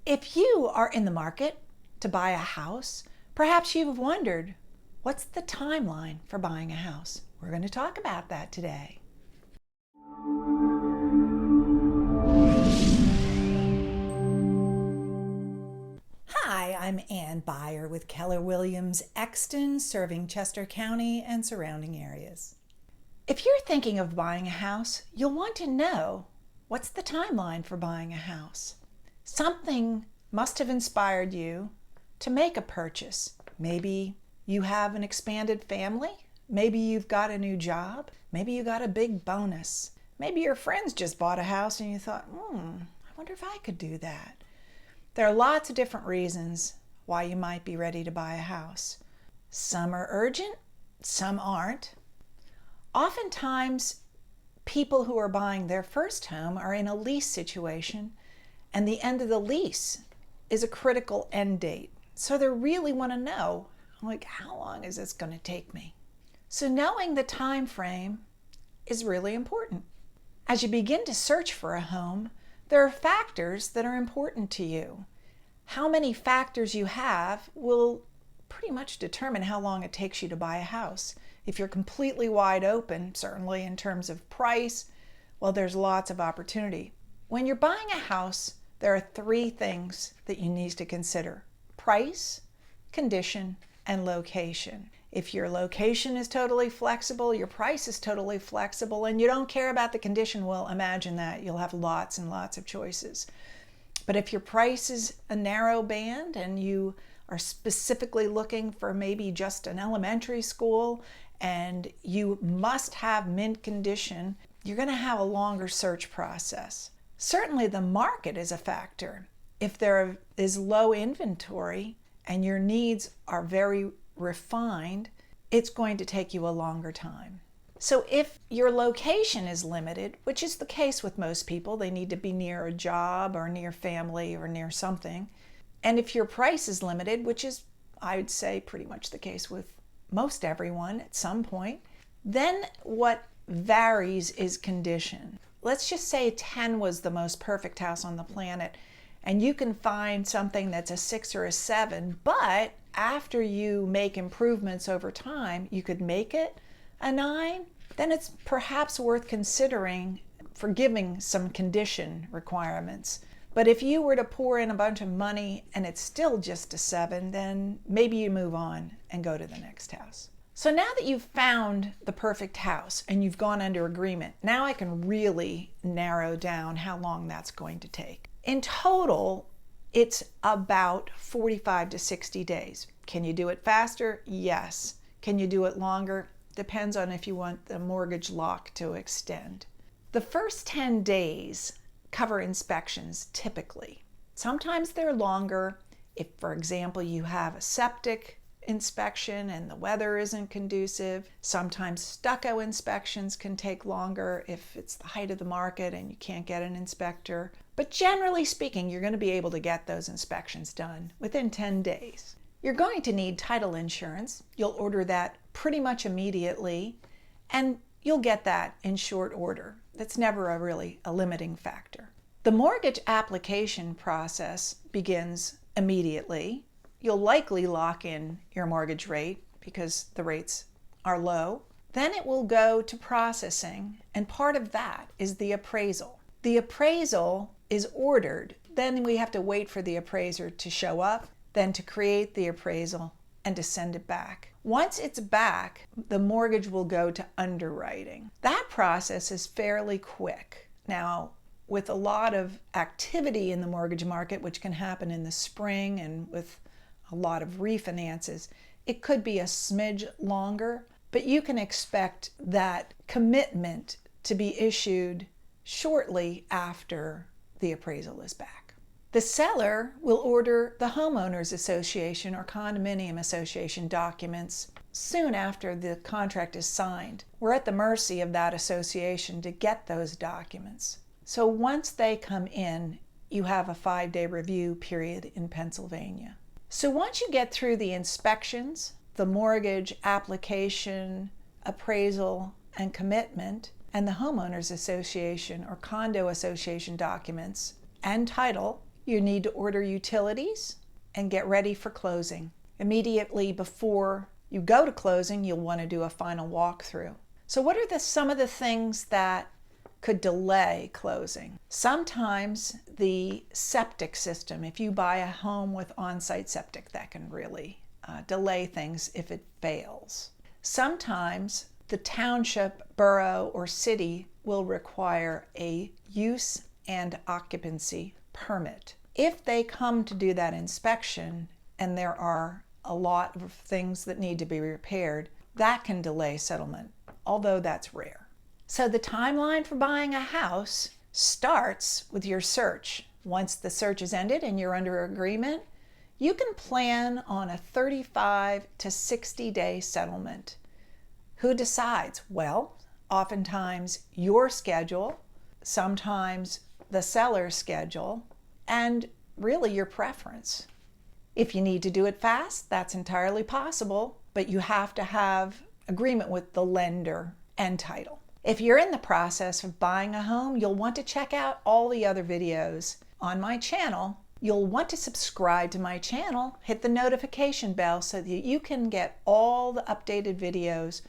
If you are in the market to buy a house, perhaps you've wondered, what's the timeline for buying a house? We're going to talk about that today. Hi, I'm Ann Byer with Keller Williams Exton, serving Chester County and surrounding areas. If you're thinking of buying a house, you'll want to know, what's the timeline for buying a house? Something must have inspired you to make a purchase. Maybe you have an expanded family. Maybe you've got a new job. Maybe you got a big bonus. Maybe your friends just bought a house and you thought, I wonder if I could do that. There are lots of different reasons why you might be ready to buy a house. Some are urgent, some aren't. Oftentimes, people who are buying their first home are in a lease situation, and the end of the lease is a critical end date. So they really want to know, how long is this going to take me? So knowing the time frame is really important. As you begin to search for a home, there are factors that are important to you. How many factors you have will pretty much determine how long it takes you to buy a house. If you're completely wide open, certainly in terms of price, well, there's lots of opportunity. When you're buying a house, there are three things that you need to consider: price, condition, and location. If your location is totally flexible, your price is totally flexible, and you don't care about the condition, well, imagine that. You'll have lots and lots of choices. But if your price is a narrow band and you are specifically looking for maybe just an elementary school and you must have mint condition, you're going to have a longer search process. Certainly the market is a factor. If there is low inventory and your needs are very refined, it's going to take you a longer time. So if your location is limited, which is the case with most people, they need to be near a job or near family or near something. And if your price is limited, which is, I would say, pretty much the case with most everyone at some point, then what varies is condition. Let's just say 10 was the most perfect house on the planet, and you can find something that's a 6 or a 7, but after you make improvements over time, you could make it a 9, then it's perhaps worth considering forgiving some condition requirements. But if you were to pour in a bunch of money and it's still just a 7, then maybe you move on and go to the next house. So now that you've found the perfect house and you've gone under agreement, now I can really narrow down how long that's going to take. In total, it's about 45 to 60 days. Can you do it faster? Yes. Can you do it longer? Depends on if you want the mortgage lock to extend. The first 10 days cover inspections typically. Sometimes they're longer. If, for example, you have a septic inspection and the weather isn't conducive. Sometimes stucco inspections can take longer if it's the height of the market and you can't get an inspector. But generally speaking, you're going to be able to get those inspections done within 10 days. You're going to need title insurance. You'll order that pretty much immediately, and you'll get that in short order. That's never really a limiting factor. The mortgage application process begins immediately. You'll likely lock in your mortgage rate because the rates are low. Then it will go to processing, and part of that is the appraisal. The appraisal is ordered. Then we have to wait for the appraiser to show up, then to create the appraisal and to send it back. Once it's back, the mortgage will go to underwriting. That process is fairly quick. Now, with a lot of activity in the mortgage market, which can happen in the spring and with a lot of refinances, it could be a smidge longer, but you can expect that commitment to be issued shortly after the appraisal is back. The seller will order the homeowners association or condominium association documents soon after the contract is signed. We're at the mercy of that association to get those documents. So once they come in, you have a 5-day review period in Pennsylvania. So once you get through the inspections, the mortgage application, appraisal, and commitment, and the homeowners association or condo association documents and title, You need to order utilities and get ready for closing. Immediately before you go to closing, you'll want to do a final walkthrough. So what are some of the things that could delay closing? Sometimes the septic system, if you buy a home with on-site septic, that can really delay things if it fails. Sometimes the township, borough, or city will require a use and occupancy permit. If they come to do that inspection and there are a lot of things that need to be repaired, that can delay settlement, although that's rare. So the timeline for buying a house starts with your search. Once the search is ended and you're under agreement, you can plan on a 35 to 60-day settlement. Who decides? Well, oftentimes your schedule, sometimes the seller's schedule, and really your preference. If you need to do it fast, that's entirely possible, but you have to have agreement with the lender and title. If you're in the process of buying a home, you'll want to check out all the other videos on my channel. You'll want to subscribe to my channel, hit the notification bell so that you can get all the updated videos